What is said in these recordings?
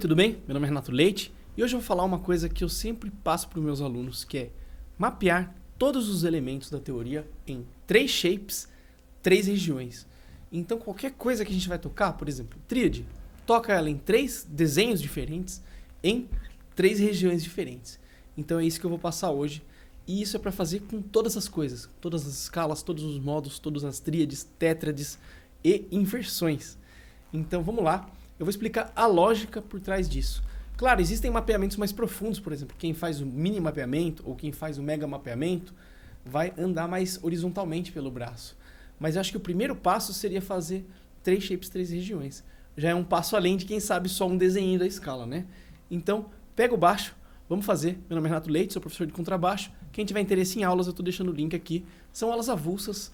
tudo bem? Meu nome é Renato Leite e hoje eu vou falar uma coisa que eu sempre passo para os meus alunos, que é mapear todos os elementos da teoria em 3 shapes, 3 regiões. Então qualquer coisa que a gente vai tocar, por exemplo, tríade, toca ela em 3 desenhos diferentes, em 3 regiões diferentes. Então é isso que eu vou passar hoje. E isso é para fazer com todas as coisas, todas as escalas, todos os modos, todas as tríades, tétrades e inversões. Então vamos lá, eu vou explicar a lógica por trás disso. Claro, existem mapeamentos mais profundos, por exemplo, quem faz o mini mapeamento ou quem faz o mega mapeamento vai andar mais horizontalmente pelo braço. Mas eu acho que o primeiro passo seria fazer 3 shapes, 3 regiões. Já é um passo além de quem sabe só um desenho da escala, né? Então, pega o baixo, vamos fazer. Meu nome é Renato Leite, sou professor de contrabaixo. Quem tiver interesse em aulas, eu estou deixando o link aqui. São aulas avulsas.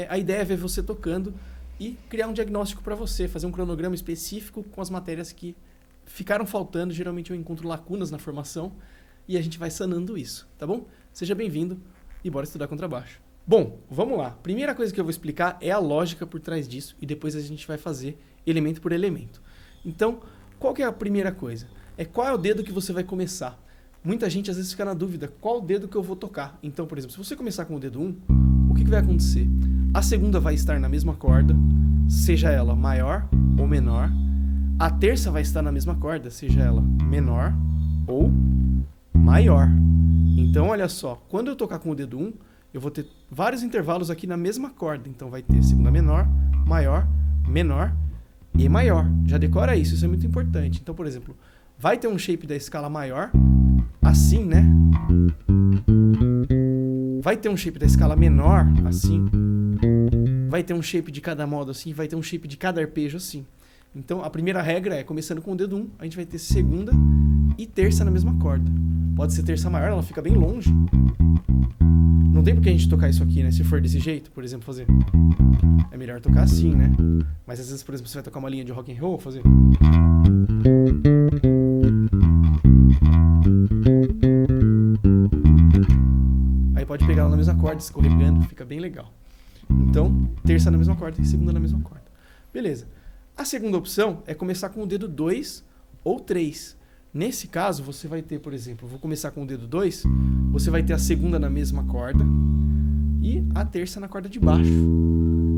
A ideia é ver você tocando e criar um diagnóstico para você, fazer um cronograma específico com as matérias que ficaram faltando. Geralmente eu encontro lacunas na formação e a gente vai sanando isso, tá bom? Seja bem-vindo e bora estudar contrabaixo. Bom, vamos lá. Primeira coisa que eu vou explicar é a lógica por trás disso e depois a gente vai fazer elemento por elemento. Então, qual que é a primeira coisa? Qual é o dedo que você vai começar? Muita gente às vezes fica na dúvida, qual dedo que eu vou tocar? Então, por exemplo, se você começar com o dedo 1, o que vai acontecer? A segunda vai estar na mesma corda, seja ela maior ou menor. A terça vai estar na mesma corda, seja ela menor ou maior. Então, olha só, quando eu tocar com o dedo 1, eu vou ter vários intervalos aqui na mesma corda. Então, vai ter segunda menor, maior, menor e maior. Já decora isso, isso é muito importante. Então, por exemplo, vai ter um shape da escala maior, assim, né? Vai ter um shape da escala menor, assim. Vai ter um shape de cada modo, assim. Vai ter um shape de cada arpejo, assim. Então, a primeira regra é, começando com o dedo 1, a gente vai ter segunda e terça na mesma corda. Pode ser terça maior, ela fica bem longe. Não tem por que a gente tocar isso aqui, né? Se for desse jeito, por exemplo, fazer... É melhor tocar assim, né? Mas às vezes, por exemplo, você vai tocar uma linha de rock and roll, fazer... Aí pode pegar ela na mesma corda, escorregando, fica bem legal. Então, terça na mesma corda e segunda na mesma corda. Beleza. A segunda opção é começar com o dedo 2 ou 3. Nesse caso, você vai ter, por exemplo, vou começar com o dedo 2, você vai ter a segunda na mesma corda e a terça na corda de baixo.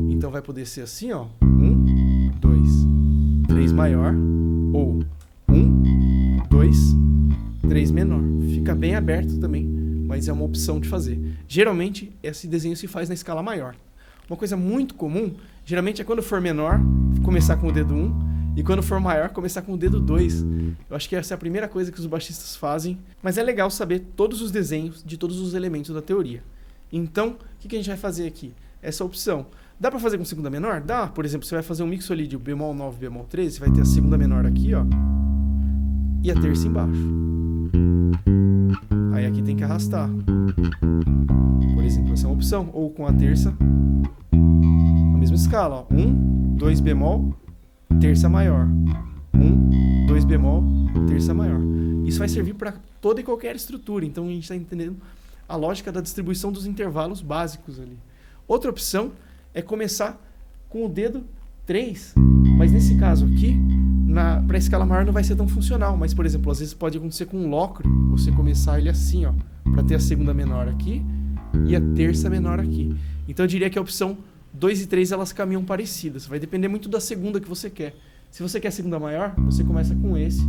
Então vai poder ser assim, ó, 1, 2, 3 maior, ou 1, 2, 3 menor. Fica bem aberto também, mas é uma opção de fazer. Geralmente, esse desenho se faz na escala maior. Uma coisa muito comum, geralmente é quando for menor, começar com o dedo 1, e quando for maior, começar com o dedo 2. Eu acho que essa é a primeira coisa que os baixistas fazem, mas é legal saber todos os desenhos de todos os elementos da teoria. Então, o que a gente vai fazer aqui? Essa opção. Dá para fazer com segunda menor? Dá. Por exemplo, você vai fazer um mixolídio bemol 9, bemol 13, você vai ter a segunda menor aqui, ó, e a terça embaixo. Aí aqui tem que arrastar. Por exemplo, essa é uma opção. Ou com a terça, na mesma escala, ó. 1, 2 bemol, terça maior. 1, 2 bemol, terça maior. Isso vai servir para toda e qualquer estrutura. Então a gente está entendendo a lógica da distribuição dos intervalos básicos ali. Outra opção é começar com o dedo 3. Mas nesse caso aqui, para a escala maior não vai ser tão funcional. Mas, por exemplo, às vezes pode acontecer com um locro, você começar ele assim, ó, para ter a segunda menor aqui e a terça menor aqui. Então eu diria que a opção 2 e 3 elas caminham parecidas. Vai depender muito da segunda que você quer. Se você quer a segunda maior, você começa com esse,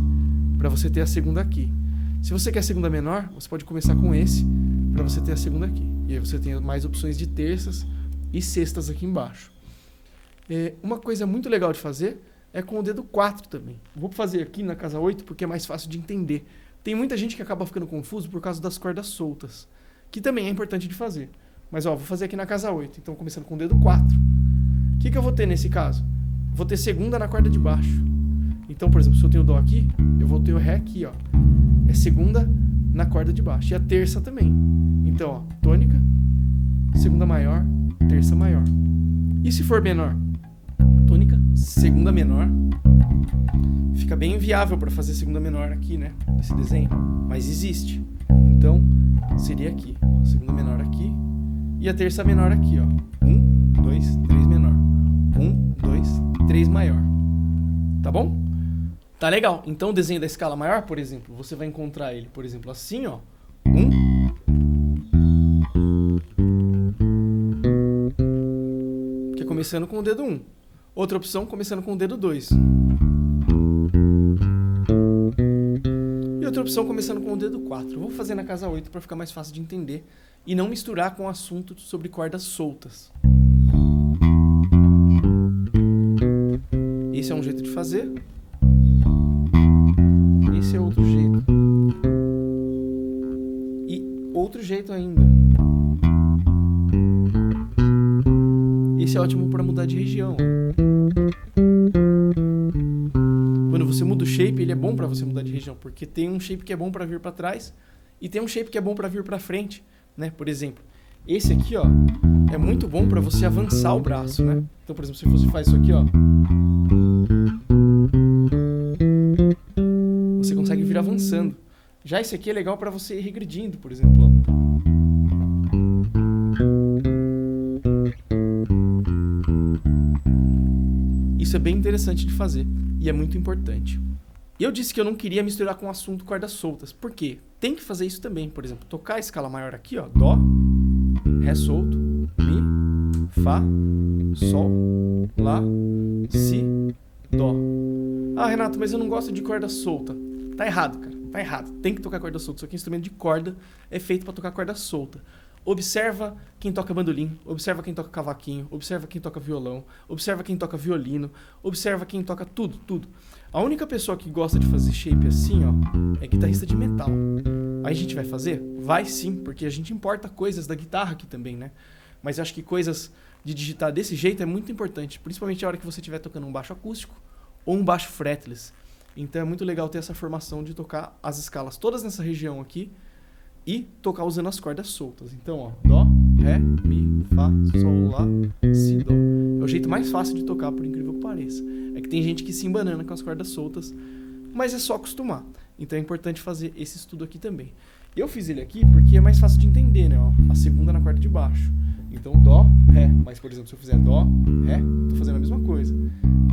para você ter a segunda aqui. Se você quer a segunda menor, você pode começar com esse, para você ter a segunda aqui. E aí você tem mais opções de terças e sextas aqui embaixo. Uma coisa muito legal de fazer é com o dedo 4 também. Vou fazer aqui na casa 8 porque é mais fácil de entender. Tem muita gente que acaba ficando confuso por causa das cordas soltas, que também é importante de fazer. Mas ó, vou fazer aqui na casa 8, então começando com o dedo 4. O que eu vou ter nesse caso? Vou ter segunda na corda de baixo. Então, por exemplo, se eu tenho o Dó aqui, eu vou ter o Ré aqui, ó. É segunda na corda de baixo. E a terça também. Então, ó, tônica, segunda maior, terça maior. E se for menor? Tônica, segunda menor. Fica bem inviável para fazer segunda menor aqui, né? Esse desenho. Mas existe. Então, seria aqui. Ó, segunda menor aqui. E a terça menor aqui, ó. 1, 2, 3 menor. 1, 2, 3 maior. Tá bom? Tá legal. Então o desenho da escala maior, por exemplo, você vai encontrar ele, por exemplo, assim, ó. 1. Que é começando com o dedo 1. Outra opção começando com o dedo 2. E outra opção começando com o dedo 4. Eu vou fazer na casa 8 para ficar mais fácil de entender e não misturar com o assunto sobre cordas soltas. Esse é um jeito de fazer. Esse é outro jeito. E outro jeito ainda. Esse é ótimo para mudar de região. Quando você muda o shape, ele é bom para você mudar de região, porque tem um shape que é bom para vir para trás e tem um shape que é bom para vir para frente, né? Por exemplo, esse aqui, ó, é muito bom para você avançar o braço, né? Então, por exemplo, se você faz isso aqui, ó, você consegue vir avançando. Já esse aqui é legal para você ir regredindo, por exemplo, ó. Isso é bem interessante de fazer e é muito importante. Eu disse que eu não queria misturar com o assunto cordas soltas. Por quê? Tem que fazer isso também. Por exemplo, tocar a escala maior aqui, ó, Dó, Ré solto, Mi, Fá, Sol, Lá, Si, Dó. Ah, Renato, mas eu não gosto de corda solta. Tá errado, cara. Tá errado. Tem que tocar corda solta. Isso aqui é um instrumento de corda, é feito para tocar corda solta. Observa quem toca bandolim, observa quem toca cavaquinho, observa quem toca violão, observa quem toca violino, observa quem toca tudo, tudo. A única pessoa que gosta de fazer shape assim, ó, é guitarrista de metal. Aí a gente vai fazer? Vai sim, porque a gente importa coisas da guitarra aqui também, né? Mas eu acho que coisas de digitar desse jeito é muito importante, principalmente a hora que você estiver tocando um baixo acústico ou um baixo fretless. Então é muito legal ter essa formação de tocar as escalas todas nessa região aqui, e tocar usando as cordas soltas. Então, ó, Dó, Ré, Mi, Fá, Sol, Lá, Si, Dó. É o jeito mais fácil de tocar, por incrível que pareça. É que tem gente que se embanana com as cordas soltas, mas é só acostumar. Então é importante fazer esse estudo aqui também. Eu fiz ele aqui porque é mais fácil de entender, né? Ó, a segunda na corda de baixo. Então, Dó, Ré. Mas, por exemplo, se eu fizer Dó, Ré, tô fazendo a mesma coisa.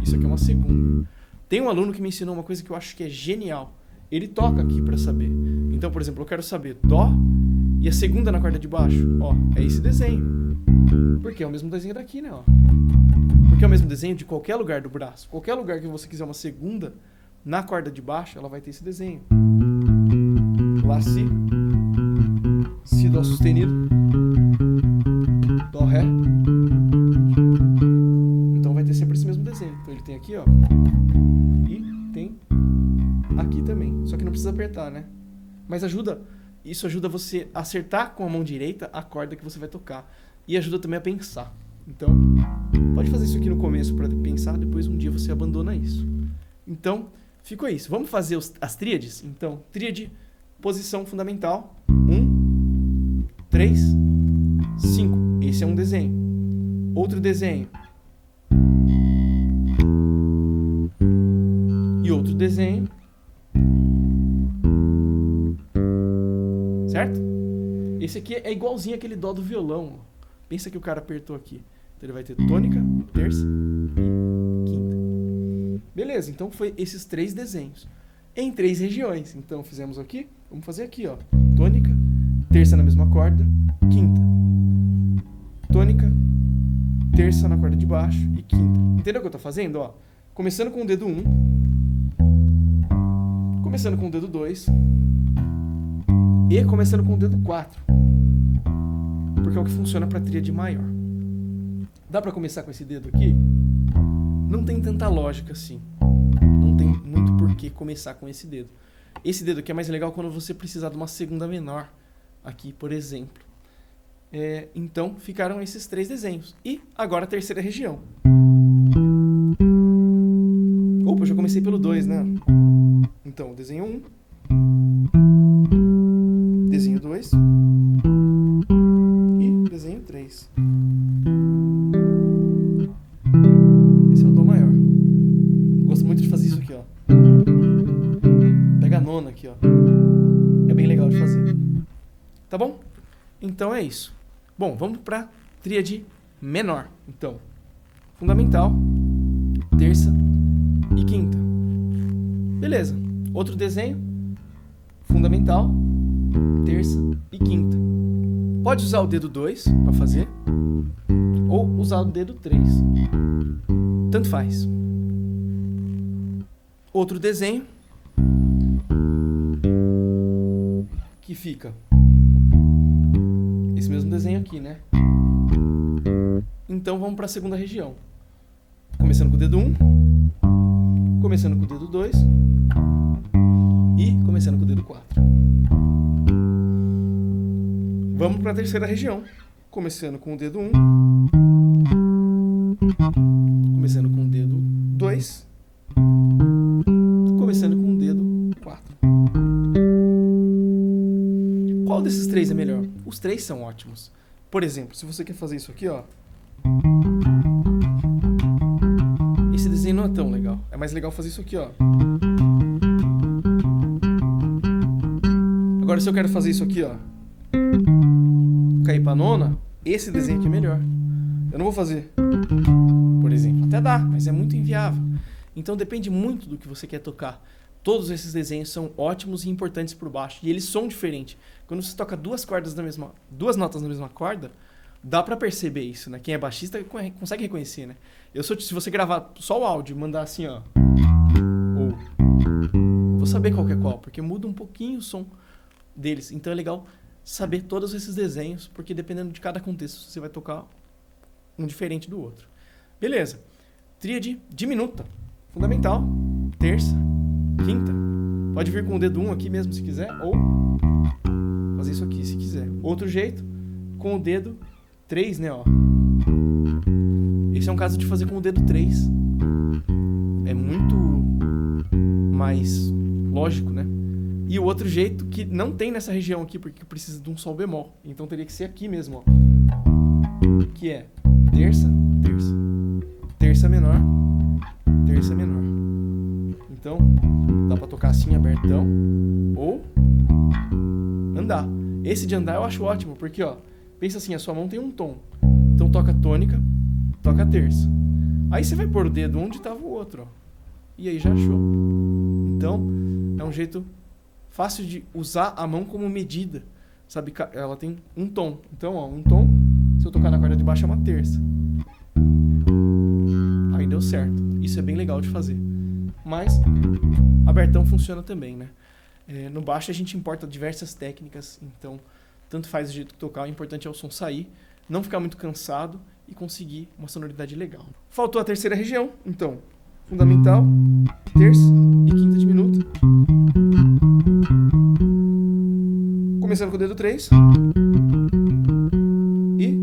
Isso aqui é uma segunda. Tem um aluno que me ensinou uma coisa que eu acho que é genial. Ele toca aqui para saber. Então, por exemplo, eu quero saber Dó e a segunda na corda de baixo. Ó, é esse desenho. Porque é o mesmo desenho daqui, né? Ó. Porque é o mesmo desenho de qualquer lugar do braço. Qualquer lugar que você quiser uma segunda na corda de baixo, ela vai ter esse desenho. Lá, Si. Si, Dó sustenido. Dó, Ré. Então vai ter sempre esse mesmo desenho. Então ele tem aqui, ó. E tem aqui também, só que não precisa apertar, né? Mas isso ajuda você a acertar com a mão direita a corda que você vai tocar. E ajuda também a pensar. Então, pode fazer isso aqui no começo para pensar, depois um dia você abandona isso. Então, ficou isso. Vamos fazer as tríades? Então, tríade, posição fundamental, 1, 3, 5. Esse é um desenho. Outro desenho. E outro desenho. Certo? Esse aqui é igualzinho aquele Dó do violão. Pensa que o cara apertou aqui. Então ele vai ter tônica, terça e quinta. Beleza, então foi esses 3 desenhos. Em 3 regiões. Então fizemos aqui, vamos fazer aqui, ó. Tônica, terça na mesma corda, quinta. Tônica, terça na corda de baixo e quinta. Entendeu o que eu tô fazendo? Ó, começando com o dedo 1, começando com o dedo 2 e começando com o dedo 4, porque é o que funciona para tríade maior. Dá para começar com esse dedo aqui? Não tem tanta lógica assim. Não tem muito por que começar com esse dedo. Esse dedo aqui é mais legal quando você precisar de uma segunda menor, aqui, por exemplo. Então, ficaram esses 3 desenhos. E agora a terceira região. Opa, eu já comecei pelo 2, né? Então, desenho 1, desenho 2 e desenho 3. Esse é o Dó maior. Eu gosto muito de fazer isso aqui, ó. Pega a nona aqui, ó. É bem legal de fazer. Tá bom? Então é isso. Bom, vamos para tríade menor. Então, fundamental, terça e quinta. Beleza. Outro desenho. Fundamental, terça e quinta. Pode usar o dedo 2 para fazer, ou usar o dedo 3. Tanto faz. Outro desenho que fica esse mesmo desenho aqui, né? Então vamos para a segunda região. Começando com o dedo 1, começando com o dedo 2 e começando com o dedo 4. Vamos para a terceira região. Começando com o dedo 1, começando com o dedo 2, começando com o dedo 4. Qual desses três é melhor? Os três são ótimos. Por exemplo, se você quer fazer isso aqui, ó, esse desenho não é tão legal. É mais legal fazer isso aqui, ó. Agora, se eu quero fazer isso aqui, ó, cair pra nona, esse desenho aqui é melhor. Eu não vou fazer, por exemplo. Até dá, mas é muito inviável. Então depende muito do que você quer tocar. Todos esses desenhos são ótimos e importantes por baixo. E eles são diferentes. Quando você toca duas notas na mesma corda, dá pra perceber isso, né? Quem é baixista consegue reconhecer, né? Se você gravar só o áudio e mandar assim, ó, ou, vou saber qual que é qual, porque muda um pouquinho o som deles. Então é legal saber todos esses desenhos, porque dependendo de cada contexto, você vai tocar um diferente do outro. Beleza. Tríade diminuta. Fundamental, terça, quinta. Pode vir com o dedo 1 aqui mesmo se quiser, ou fazer isso aqui se quiser. Outro jeito, com o dedo 3, né, ó. Esse é um caso de fazer com o dedo 3. É muito mais lógico, né? E o outro jeito que não tem nessa região aqui, porque precisa de um sol bemol. Então teria que ser aqui mesmo, ó. Que é terça, terça. Terça menor, terça menor. Então, dá pra tocar assim, abertão. Ou andar. Esse de andar eu acho ótimo, porque, ó, pensa assim, a sua mão tem um tom. Então toca tônica, toca terça. Aí você vai pôr o dedo onde tava o outro, ó. E aí já achou. Então, é um jeito fácil de usar a mão como medida. Sabe, ela tem um tom. Então, ó, um tom, se eu tocar na corda de baixo é uma terça. Aí deu certo. Isso é bem legal de fazer. Mas, abertão funciona também, né? No baixo a gente importa diversas técnicas, então, tanto faz o jeito que tocar, o importante é o som sair, não ficar muito cansado e conseguir uma sonoridade legal. Faltou a terceira região, então, fundamental, terça e quinta diminuta. Começando com o dedo 3. E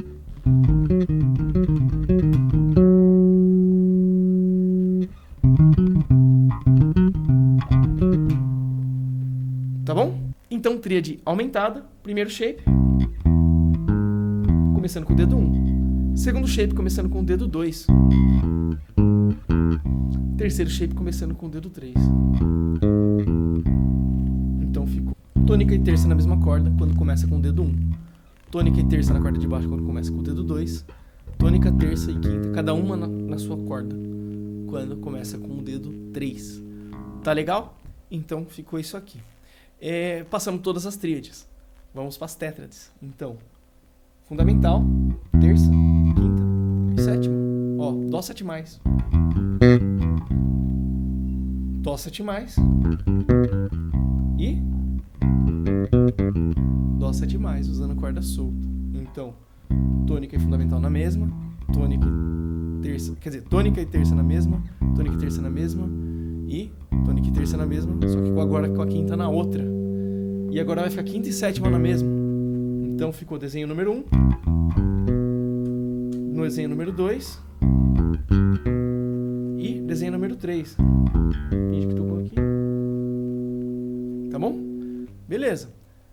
tá bom? Então, tríade aumentada, primeiro shape, começando com o dedo 1. Segundo shape, começando com o dedo 2. Terceiro shape, começando com o dedo 3. Então, ficou tônica e terça na mesma corda quando começa com o dedo 1. Tônica e terça na corda de baixo quando começa com o dedo 2. Tônica, terça e quinta, cada uma na sua corda, quando começa com o dedo 3. Tá legal? Então, ficou isso aqui. Passamos todas as tríades. Vamos para as tétrades. Então, fundamental, terça, quinta e sétima. Ó, dó 7+. Dó 7+. E dó 7+, usando corda solta. Então, tônica e fundamental na mesma, tônica e terça, quer dizer, tônica e terça na mesma, tônica e terça na mesma e tônica e terça na mesma, só que agora com a quinta na outra. E agora vai ficar quinta e sétima na mesma. Então ficou desenho número 1, desenho número 2 e desenho número 3. A gente que tocou aqui. Tá bom? Beleza.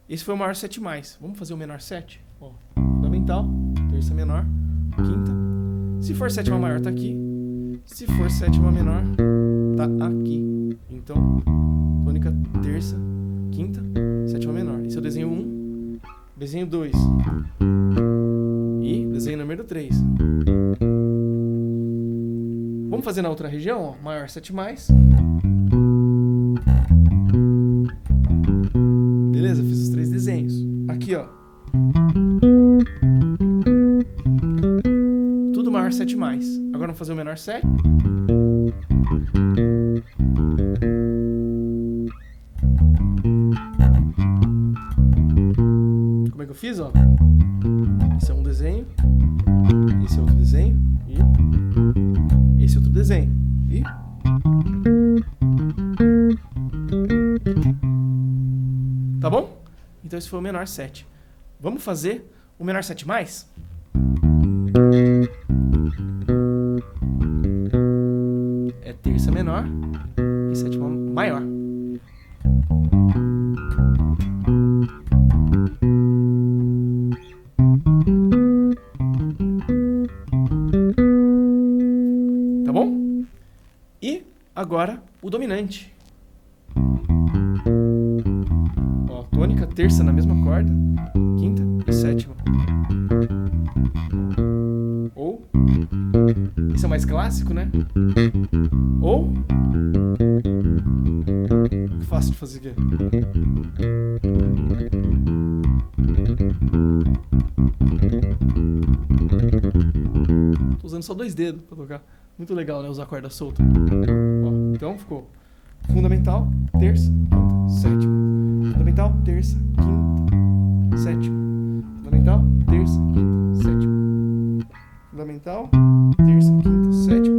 Esse foi o maior 7+. Vamos fazer o menor 7? Ó, fundamental, terça menor, quinta. Se for sétima maior, tá aqui. Se for sétima menor, tá aqui. Então, tônica, terça, quinta, sétima menor. Esse é o desenho 1, desenho 2 e desenho número 3. Vamos fazer na outra região, ó. Maior 7+, Beleza? Fiz os 3 desenhos. Aqui, ó. Tudo maior 7 mais. Agora vamos fazer o menor 7. Como é que eu fiz, ó? Esse é um desenho. Esse é outro desenho. E esse é outro desenho. E... Tá bom? Então esse foi o menor 7. Vamos fazer o menor 7 mais? É terça menor e sétima maior. Tá bom? E agora o dominante. Ó, tônica, terça na mesma corda, quinta e sétima. Ou, esse é o mais clássico, né? Ou, fácil de fazer aqui. Tô usando só 2 dedos pra tocar. Muito legal, né? Usar corda solta. Ó, então ficou fundamental, terça, quinta, sétima. Fundamental, terça, quinta, sétima. Fundamental, terça, quinta, sétima. Fundamental, terça, quinta, sétima.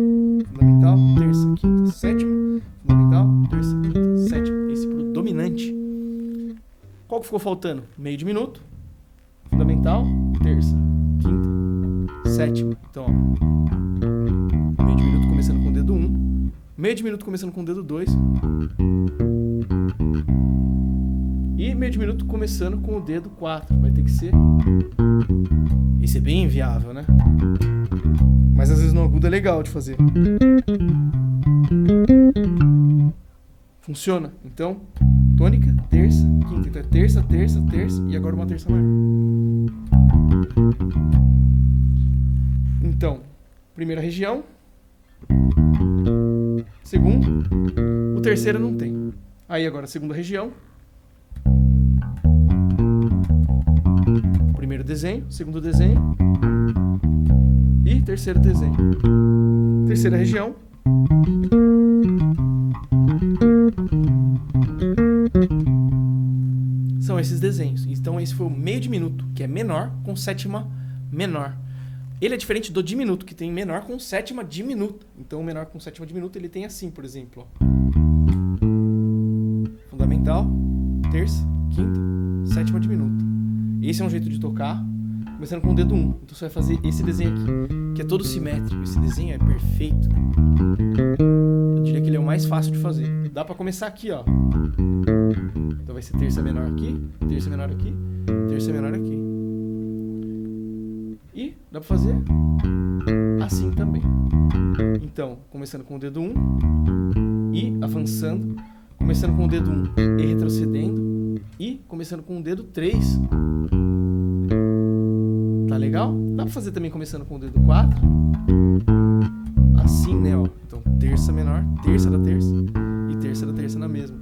Fundamental, terça, quinta, sétima. Fundamental, terça, quinta, sétima. Esse pro dominante. Qual que ficou faltando? Meio de minuto. Fundamental, terça, quinta, sétima. Então, ó. Meio de minuto começando com o dedo 1. Meio de minuto começando com o dedo 2. E meio de minuto começando com o dedo 4. Vai ter que ser... Esse é bem inviável, né? Mas às vezes no agudo é legal de fazer. Funciona. Então, tônica, terça, quinta. Então é terça, terça, terça e agora uma terça maior. Então, primeira região. Segundo. O terceiro não tem. Aí agora a segunda região. Primeiro desenho, segundo desenho e terceiro desenho. Terceira região. São esses desenhos. Então esse foi o meio de minuto, que é menor com sétima menor. Ele é diferente do diminuto, que tem menor com sétima diminuta. Então o menor com sétima diminuta ele tem assim, por exemplo. Ó. Fundamental, terça, quinta, sétima diminuta. Esse é um jeito de tocar, começando com o dedo 1. Então você vai fazer esse desenho aqui, que é todo simétrico. Esse desenho é perfeito. Eu diria que ele é o mais fácil de fazer. Dá pra começar aqui, ó. Então vai ser terça menor aqui, terça menor aqui, terça menor aqui. E dá pra fazer assim também. Então, começando com o dedo 1 e avançando. Começando com o dedo 1 e retrocedendo. E começando com o dedo 3. Tá legal? Dá pra fazer também começando com o dedo 4. Assim, né? Ó. Então, terça menor, terça da terça e terça da terça na mesma.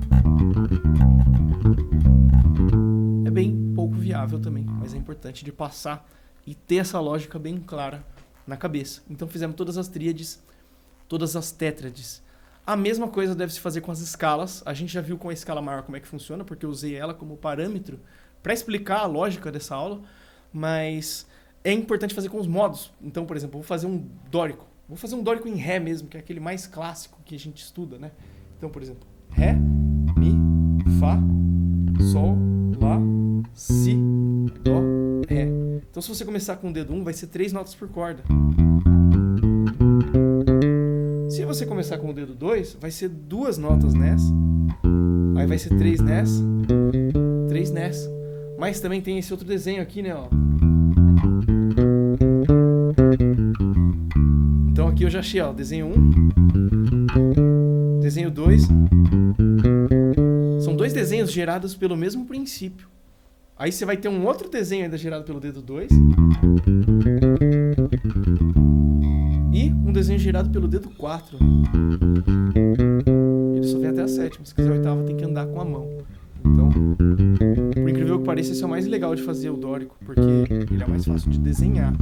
É bem pouco viável também, mas é importante de passar e ter essa lógica bem clara na cabeça. Então, fizemos todas as tríades, todas as tétrades. A mesma coisa deve se fazer com as escalas. A gente já viu com a escala maior como é que funciona, porque eu usei ela como parâmetro para explicar a lógica dessa aula, mas é importante fazer com os modos. Então, por exemplo, vou fazer um dórico. Vou fazer um dórico em Ré mesmo, que é aquele mais clássico que a gente estuda, né? Então, por exemplo, Ré, Mi, Fá, Sol, Lá, Si, Dó, Ré. Então, se você começar com o dedo 1, vai ser 3 notas por corda. Se você começar com o dedo 2, vai ser 2 notas nessa. Aí vai ser 3 nessa, 3 nessa. Mas também tem esse outro desenho aqui, né? Ó. Então aqui eu já achei, ó, desenho 1, desenho 2. São 2 desenhos gerados pelo mesmo princípio. Aí você vai ter um outro desenho ainda gerado pelo dedo 2. E um desenho gerado pelo dedo 4. Ele só vem até a sétima. Se quiser a oitava, tem que andar com a mão. Então, por incrível que pareça, esse é o mais legal de fazer o dórico, porque ele é mais fácil de desenhar.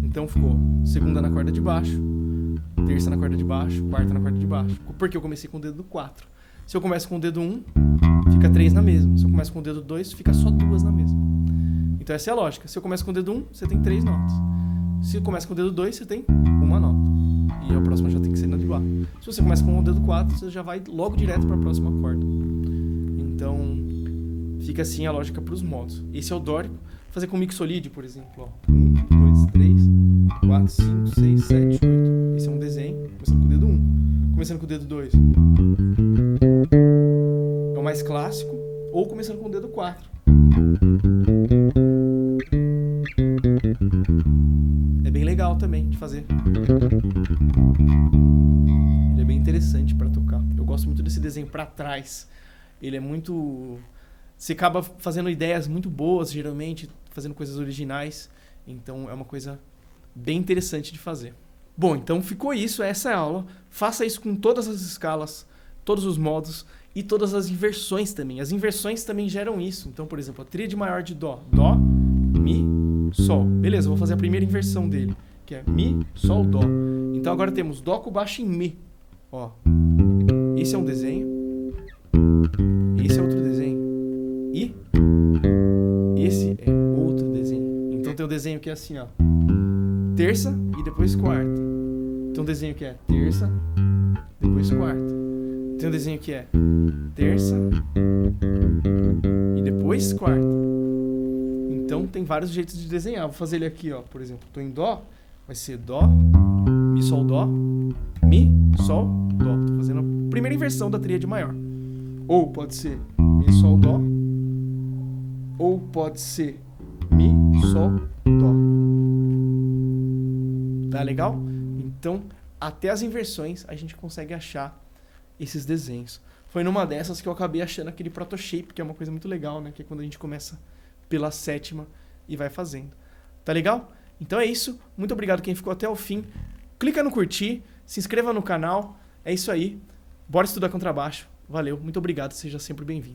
Então ficou segunda na corda de baixo, terça na corda de baixo, quarta na corda de baixo. Porque eu comecei com o dedo do 4. Se eu começo com o dedo 1, fica 3 na mesma. Se eu começo com o dedo 2, fica só 2 na mesma. Então essa é a lógica. Se eu começo com o dedo 1, você tem 3 notas. Se eu começo com o dedo 2, você tem uma nota. E a próxima já tem que ser na de Lá. Se você começa com o dedo 4, você já vai logo direto para a próxima corda. Então, fica assim a lógica para os modos. Esse é o dórico. Vou fazer com mixolídio, por exemplo. Ó. 1, 2, 3, 4, 5, 6, 7, 8. Esse é um desenho, começando com o dedo 1. Começando com o dedo 2. É o mais clássico. Ou começando com o dedo 4. É bem legal também de fazer. Ele é bem interessante para tocar. Eu gosto muito desse desenho para trás. Ele é muito... Você acaba fazendo ideias muito boas, geralmente, fazendo coisas originais. Então é uma coisa bem interessante de fazer. Bom, então ficou isso, essa é a aula. Faça isso com todas as escalas, todos os modos e todas as inversões também. As inversões também geram isso. Então, por exemplo, a tríade maior de Dó. Dó, Mi, Sol. Beleza, eu vou fazer a primeira inversão dele, que é Mi, Sol, Dó. Então agora temos Dó com baixo em Mi. Ó, esse é um desenho. Esse é outro desenho. E esse é outro desenho. Então tem o desenho que é assim, ó. Terça e depois quarta. Tem um desenho que é terça, depois quarta. Tem um desenho que é terça e depois quarta. Então tem vários jeitos de desenhar. Vou fazer ele aqui, ó. Por exemplo, tô em Dó, vai ser Dó, Mi, Sol, Dó, Mi, Sol, Dó. Tô fazendo a primeira inversão da tríade maior. Ou pode ser Mi, Sol, Dó. Ou pode ser Mi, Sol, Dó. Tá legal? Então, até as inversões a gente consegue achar esses desenhos. Foi numa dessas que eu acabei achando aquele protoshape, que é uma coisa muito legal, né? Que é quando a gente começa pela sétima e vai fazendo. Tá legal? Então é isso. Muito obrigado quem ficou até o fim. Clica no curtir, se inscreva no canal. É isso aí. Bora estudar contrabaixo. Valeu, muito obrigado. Seja sempre bem-vindo.